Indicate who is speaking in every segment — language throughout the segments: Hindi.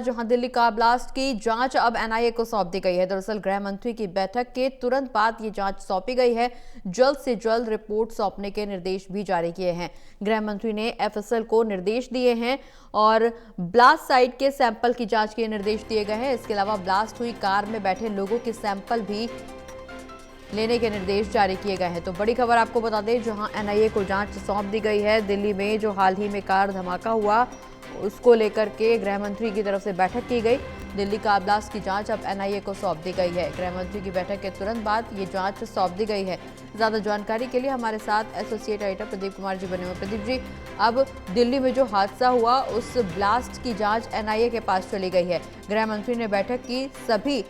Speaker 1: जहां दिल्ली कार ब्लास्ट की जांच अब एनआईए को सौंप दी गई है। दरअसल गृह मंत्री की बैठक के तुरंत बाद ये जांच सौंपी गई है। जल्द से जल्द रिपोर्ट सौंपने के निर्देश भी जारी किए हैं। गृह मंत्री ने एफएसएल को निर्देश दिए हैं और ब्लास्ट साइट के सैंपल की जांच के निर्देश दिए गए हैं। इसके अलावा ब्लास्ट हुई कार में बैठे लोगों के सैंपल भी लेने के निर्देश जारी किए गए हैं। तो बड़ी खबर आपको बता दें, जहां एनआईए को जांच सौंप दी गई है। दिल्ली में जो हाल ही में कार धमाका हुआ उसको लेकर के गृह मंत्री की तरफ से बैठक की गई। दिल्ली कार ब्लास्ट की जांच अब एनआईए को सौंप दी गई है। गृह मंत्री की बैठक के तुरंत बाद ये जांच सौंप दी गई है। ज्यादा जानकारी के लिए हमारे साथ एसोसिएट एडिटर प्रदीप कुमार जी बने हुए। प्रदीप जी, अब दिल्ली में जो हादसा हुआ उस ब्लास्ट की जांच एनआईए के पास चली गई है। गृह मंत्री ने बैठक की, सभी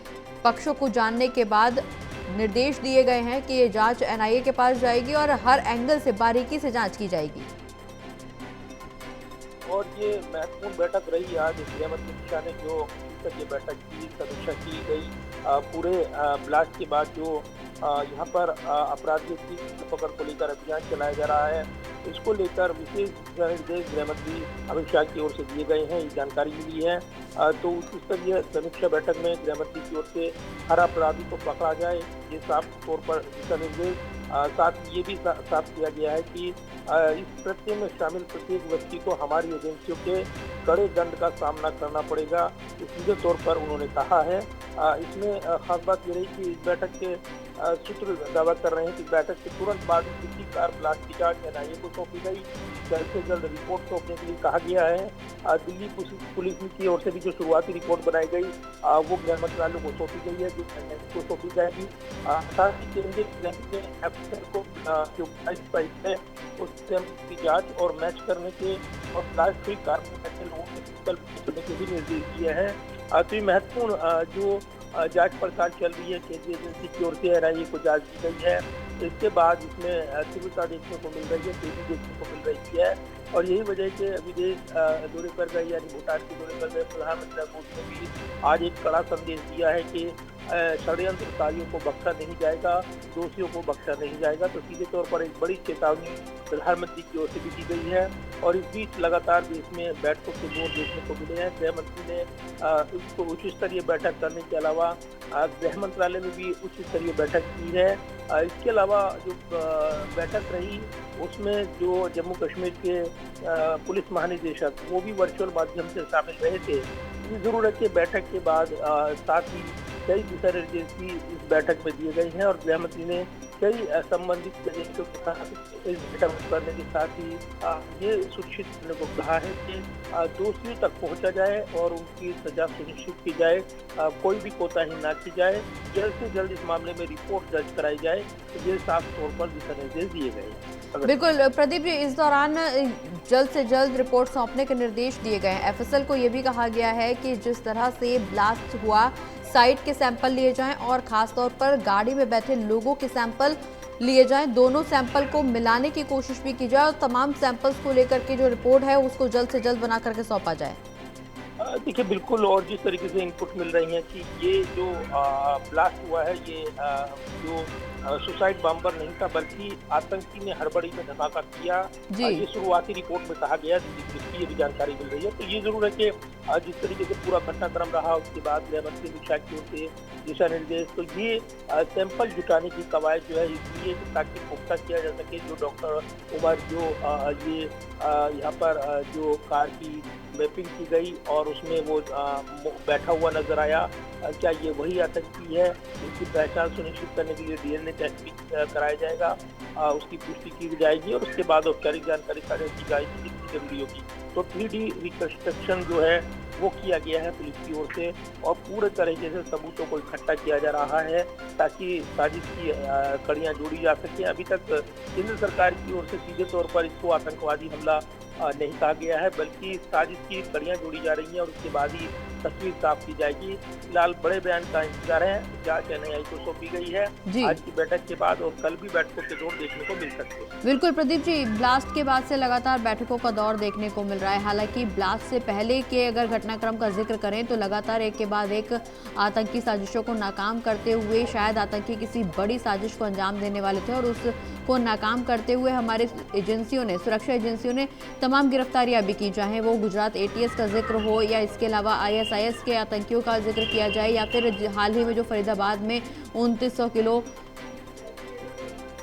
Speaker 1: पक्षों को जानने के बाद निर्देश दिए गए हैं कि ये जांच एनआईए के पास जाएगी और हर एंगल से बारीकी से जांच की जाएगी।
Speaker 2: और ये महत्वपूर्ण बैठक रही आज गृह मंत्री शाह ने जो ये बैठक की, समीक्षा की गई पूरे ब्लास्ट के बाद जो यहाँ पर अपराधियों की पकड़ को लेकर अभियान चलाया जा रहा है, इसको लेकर विशेष निर्देश गृह मंत्री अमित शाह की ओर से दिए गए हैं। ये जानकारी मिली है। तो उस स्तरीय समीक्षा बैठक में गृह मंत्री की ओर से हर अपराधी को पकड़ा जाए, ये साफ तौर पर दिशा निर्देश। साथ ये भी साफ किया गया है कि इस कृत्य में शामिल प्रत्येक व्यक्ति को हमारी एजेंसियों के कड़े दंड का सामना करना पड़ेगा, सीधे तौर पर उन्होंने कहा है। इसमें खास बात ये रही कि इस बैठक के सूत्र दावा कर रहे हैं कि बैठक के तुरंत बाद दिल्ली कार ब्लास्ट की जांच एनआईए को सौंपी गई। जल्द से जल्द रिपोर्ट सौंपने के लिए कहा गया है। दिल्ली पुलिस की ओर से भी जो शुरुआती रिपोर्ट बनाई गई वो गृह मंत्रालय को सौंपी गई है, जो एनआईए को सौंपी जाएगी। साथ ही केंद्रीय गृह एफएसएल को जो साइट है उस सैंपल की जांच और मैच करने के और ब्लास्ट हुई कार में बैठे लोगों के सैंपल करने के भी निर्देश दिए हैं। तो ये महत्वपूर्ण जो जांच पड़ताल चल रही है केंद्रीय एजेंसी की ओर से एनआईए को जांच दी गई है। इसके बाद इसमें तीव्रता देखने को मिल रही है, तेजी देखने को मिल रही है। और यही वजह से विदेश दौरे पर गए यानी भूटान के दौरे पर गए प्रधानमंत्री मोदी ने भी आज एक कड़ा संदेश दिया है कि षड्यंत्रकारियों को बख्शा नहीं जाएगा, दोषियों को बख्शा नहीं जाएगा। तो सीधे तौर पर एक बड़ी चेतावनी प्रधानमंत्री की ओर से भी दी गई है। और इस बीच लगातार देश में बैठकों के दौर देखने को मिले हैं। गृह मंत्री ने इसको उच्च स्तरीय बैठक करने के अलावा गृह मंत्रालय में भी उच्च स्तरीय बैठक की है। इसके अलावा जो बैठक रही उसमें जो जम्मू कश्मीर के पुलिस महानिदेशक वो भी वर्चुअल माध्यम से शामिल रहे थे। ये जरूर है कि बैठक के बाद साथ ही कई दिशा निर्देश भी इस बैठक में दिए गए हैं और गृह मंत्री ने कई संबंधित एजेंसियों के साथ इस बैठक करने के साथ ही ये सुनिश्चित करने को कहा है कि दोषियों तक पहुंचा जाए और उनकी सजा सुनिश्चित की जाए, कोई भी कोताही ना की जाए। जल्द से जल्द इस मामले में रिपोर्ट दर्ज कराई जाए। तो ये साफ तौर पर दिशा निर्देश दिए गए।
Speaker 1: बिल्कुल प्रदीप जी, इस दौरान जल्द से जल्द रिपोर्ट सौंपने के निर्देश दिए गए हैं। एफएसएल को ये भी कहा गया है कि जिस तरह से ब्लास्ट हुआ साइट के सैंपल लिए जाएं और खासतौर पर गाड़ी में बैठे लोगों के सैंपल लिए जाएं। दोनों सैंपल को मिलाने की कोशिश भी की जाए और तमाम सैंपल्स को लेकर के जो रिपोर्ट है उसको जल्द से जल्द बना करके सौंपा जाए।
Speaker 2: देखिए बिल्कुल, और जिस तरीके से इनपुट मिल रही है कि ये जो ब्लास्ट हुआ है ये जो सुसाइड बम्पर नहीं था बल्कि आतंकी ने हड़बड़ी में धमाका किया, ये शुरुआती रिपोर्ट में कहा गया। जिसकी ये भी जानकारी मिल रही है। तो ये जरूर है कि जिस तरीके से पूरा घटनाक्रम रहा उसके बाद गृह मंत्री अमित शाह की ओर से दिशा निर्देश, तो ये सैंपल जुटाने की कवायद जो है इसलिए ताकि पुख्ता किया जा सके। जो डॉक्टर उमर जो ये यहाँ पर जो कार की मैपिंग की गई और उसमें वो बैठा हुआ नजर आया, क्या ये वही आतंकी है, इसकी पहचान सुनिश्चित करने के लिए डीएनए टेस्ट भी कराया जाएगा, उसकी पुष्टि की जाएगी और उसके बाद औपचारिक जानकारी साझा की जाएगी जितनी जरूरी होगी। तो 3D रिकंस्ट्रक्शन जो है वो किया गया है पुलिस की ओर से और पूरे तरीके से सबूतों को इकट्ठा किया जा रहा है ताकि साजिश की कड़ियां जोड़ी जा सके। अभी तक केंद्र सरकार की ओर से सीधे तौर पर इसको आतंकवादी हमला नहीं कहा गया है, बल्कि साजिश की कड़ियां जोड़ी जा रही हैं और उसके बाद ही तस्वीर साफ की जाएगी। फिलहाल बड़े बयान का इंतजार है। जांच एनआईए को सौंपी गई है आज की बैठक के बाद और कल भी बैठकों के दौर देखने को मिल सकते हैं।
Speaker 1: बिल्कुल प्रदीप जी, ब्लास्ट के बाद से लगातार बैठकों का दौर देखने को मिल रहा है। हालांकि ब्लास्ट से पहले के अगर घटनाक्रम का जिक्र करें तो लगातार एक के बाद एक आतंकी साजिशों को नाकाम करते हुए शायद आतंकी किसी बड़ी साजिश को अंजाम देने वाले थे और उस को नाकाम करते हुए हमारे एजेंसियों ने, सुरक्षा एजेंसियों ने तमाम गिरफ्तारियां भी की, चाहे वो गुजरात ATS का जिक्र हो या इसके अलावा ISIS के आतंकियों का जिक्र किया जाए या फिर हाल ही में जो फरीदाबाद में 2900 किलो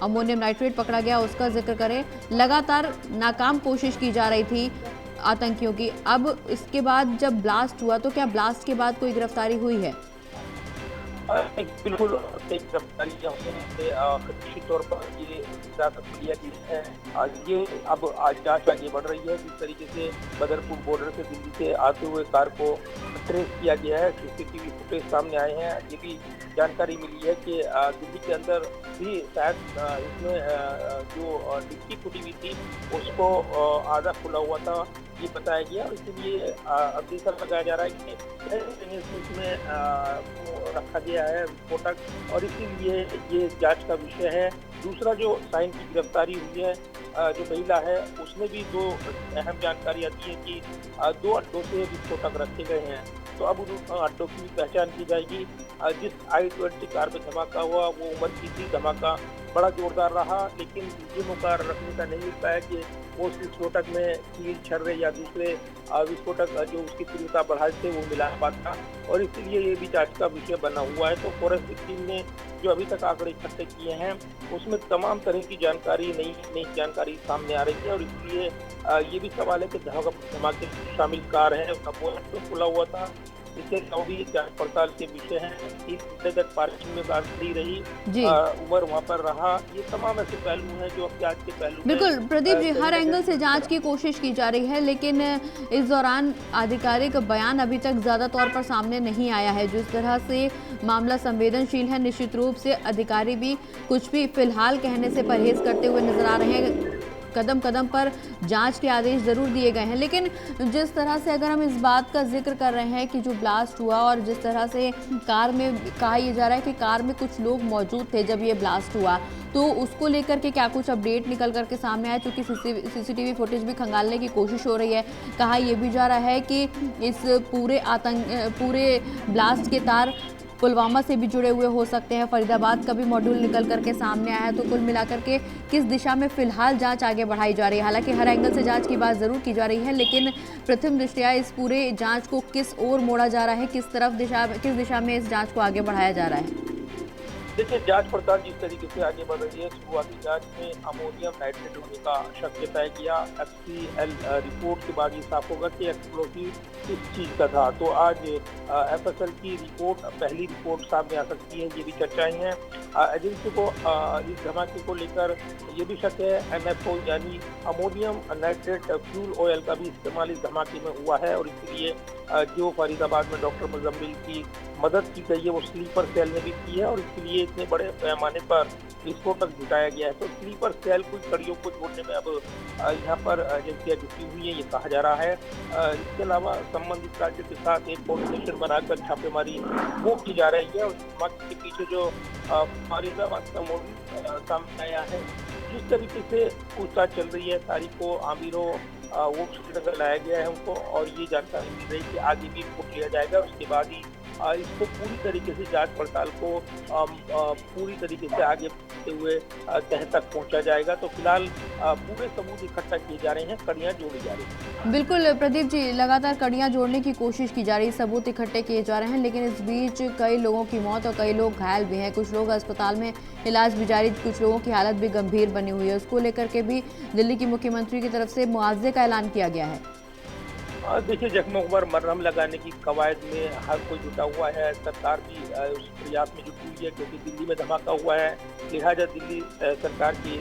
Speaker 1: अमोनियम नाइट्रेट पकड़ा गया उसका जिक्र करें। लगातार नाकाम कोशिश की जा रही थी आतंकियों की। अब इसके बाद जब ब्लास्ट हुआ तो क्या ब्लास्ट के बाद कोई गिरफ्तारी हुई है?
Speaker 2: बिल्कुल कई गिरफ्तारियां हुई हैं। निश्चित तौर पर ये सियासत लिया गया है। ये अब आज जांच आगे बढ़ रही है। जिस तरीके से बदरपुर बॉर्डर से दिल्ली से आते हुए कार को ट्रेस किया गया है, CCTV फुटेज सामने आए हैं। ये भी जानकारी मिली है कि दिल्ली के अंदर भी शायद इसमें जो डिक्की फूटी हुई थी उसको आधा खुला हुआ था, ये बताया गया। इसलिए अंदेशा लगाया जा रहा है कि इसमें रखा गया है विस्फोटक, और इसीलिए ये जांच का विषय है। दूसरा जो साइन की गिरफ्तारी हुई है, जो महिला है, उसने भी दो अहम जानकारी आती है कि 2 अड्डों से विस्फोटक रखे गए हैं। तो अब उन अड्डों की पहचान की जाएगी। जिस I-20 कार में धमाका हुआ वो उम्र की थी। धमाका बड़ा जोरदार रहा, लेकिन दूसरे मौका रखने का नहीं मिल पाया कि वो उस विस्फोटक में कील छर्रे या दूसरे विस्फोटक जो उसकी तीव्रता बढ़ाए थे वो मिला पाता, और इसलिए ये भी जांच का विषय बना हुआ है। तो फॉरेंसिक टीम ने जो अभी तक आंकड़े इकट्ठे किए हैं उसमें तमाम तरह की जानकारी, नई जानकारी सामने आ रही है, और इसलिए ये भी सवाल है कि धमाके शामिल कार है उसका बोनट तो खुला हुआ था। इसके अलावा भी जांच पड़ताल के विषय हैं। 3 घंटे तक पार्किंग में कार खड़ी रही, उमर वहाँ पर रहा। ये तमाम ऐसे पहलू हैं जो अब जांच के पहलू।
Speaker 1: बिल्कुल प्रदीप जी, हर एंगल से जांच की कोशिश की जा रही है, लेकिन इस दौरान आधिकारिक बयान अभी तक ज्यादा तौर पर सामने नहीं आया है। जिस तरह से मामला संवेदनशील है, निश्चित रूप से अधिकारी भी कुछ भी फिलहाल कहने से परहेज करते हुए नजर आ रहे हैं। कदम कदम पर जांच के आदेश जरूर दिए गए हैं, लेकिन जिस तरह से अगर हम इस बात का जिक्र कर रहे हैं कि जो ब्लास्ट हुआ और जिस तरह से कार में कहा यह जा रहा है कि कार में कुछ लोग मौजूद थे जब ये ब्लास्ट हुआ, तो उसको लेकर के क्या कुछ अपडेट निकल करके सामने आया? क्योंकि CCTV फुटेज भी खंगालने की कोशिश हो रही है। कहा यह भी जा रहा है कि इस पूरे ब्लास्ट के तार पुलवामा से भी जुड़े हुए हो सकते हैं। फरीदाबाद का भी मॉड्यूल निकल करके सामने आया है। तो कुल मिलाकर के किस दिशा में फिलहाल जांच आगे बढ़ाई जा रही है? हालांकि हर एंगल से जांच की बात जरूर की जा रही है, लेकिन प्रथम दृष्टया इस पूरे जांच को किस ओर मोड़ा जा रहा है, किस दिशा में इस जांच को आगे बढ़ाया जा रहा है?
Speaker 2: देखिए, जांच पड़ताल जिस तरीके से आगे बढ़ रही है, शुरुआती जांच में अमोनियम नाइट्रेट होने का शक जताया गया। FCL रिपोर्ट के बाद ये साफ होगा कि एक्सप्लोसिव किस चीज़ का था। तो आज FSL की रिपोर्ट, पहली रिपोर्ट सामने आ सकती है, ये भी चर्चाएं हैं। एजेंसी को इस धमाके को लेकर ये भी शक है MFO यानी अमोनियम नाइट्रेट फ्यूल ऑयल का भी इस्तेमाल इस धमाके में हुआ है, और इसलिए जो फरीदाबाद में डॉक्टर मुजम्मिल की मदद की गई है वो स्लीपर सेल ने भी की है, और इसलिए इतने बड़े पैमाने पर विस्फोटक जुटाया गया है। तो स्लीपर सेल कुछ कड़ियों को जोड़ने में अब यहाँ पर एजेंसियाँ जुटी हुई हैं, ये कहा जा रहा है। इसके अलावा संबंधित राज्य के साथ एक कोऑर्डिनेशन बनाकर छापेमारी वो की जा रही है, और धमाके के पीछे जो फरीदाबाद का मॉडल सामने आया है, जिस तरीके से पूछताछ चल रही है, तारीख को आमिरों वो श्रीनगर लाया गया है उनको, और ये जानकारी मिल रही है कि आगे भी इनपुट लिया जाएगा। उसके बाद ही इसको पूरी तरीके से जांच पड़ताल को पूरी तरीके से आगे बढ़ते हुए तह तक पहुंचा जाएगा। तो फिलहाल पूरे सबूत इकट्ठा किए जा रहे हैं, कड़ियां जोड़ी जा रही हैं।
Speaker 1: बिल्कुल प्रदीप जी, लगातार कड़ियां जोड़ने की कोशिश की जा रही है, सबूत इकट्ठे किए जा रहे हैं, लेकिन इस बीच कई लोगों की मौत और कई लोग घायल भी हैं। कुछ लोग अस्पताल में इलाज भी जारी, कुछ लोगों की हालत भी गंभीर बनी हुई है। उसको लेकर के भी दिल्ली की मुख्यमंत्री की तरफ से मुआवजे का ऐलान किया गया है।
Speaker 2: देखिए, जख्मों पर मरहम लगाने की कवायद में हर कोई जुटा हुआ है। सरकार भी उस प्रयास में जुटी हुई है, क्योंकि दिल्ली में धमाका हुआ है। लिहाजा दिल्ली सरकार की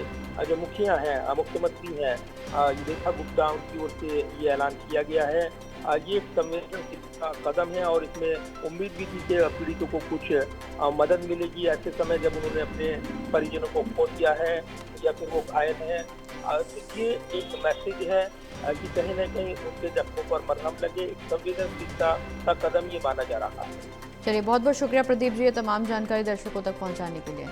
Speaker 2: जो मुखिया हैं, मुख्यमंत्री हैं रेखा गुप्ता, उनकी ओर से ये ऐलान किया गया है। ये एक संवेदनशील कदम है, और इसमें उम्मीद भी थी कि पीड़ितों को कुछ मदद मिलेगी ऐसे समय जब उन्होंने अपने परिजनों को खो दिया है या फिर वो घायल हैं। ये एक मैसेज है कि कहीं न कहीं उनके जख्मों पर मरहम लगे। एक संवेदनशीलता का कदम ये माना जा रहा है।
Speaker 1: चलिए, बहुत बहुत शुक्रिया प्रदीप जी, ये तमाम जानकारी दर्शकों तक पहुंचाने के लिए।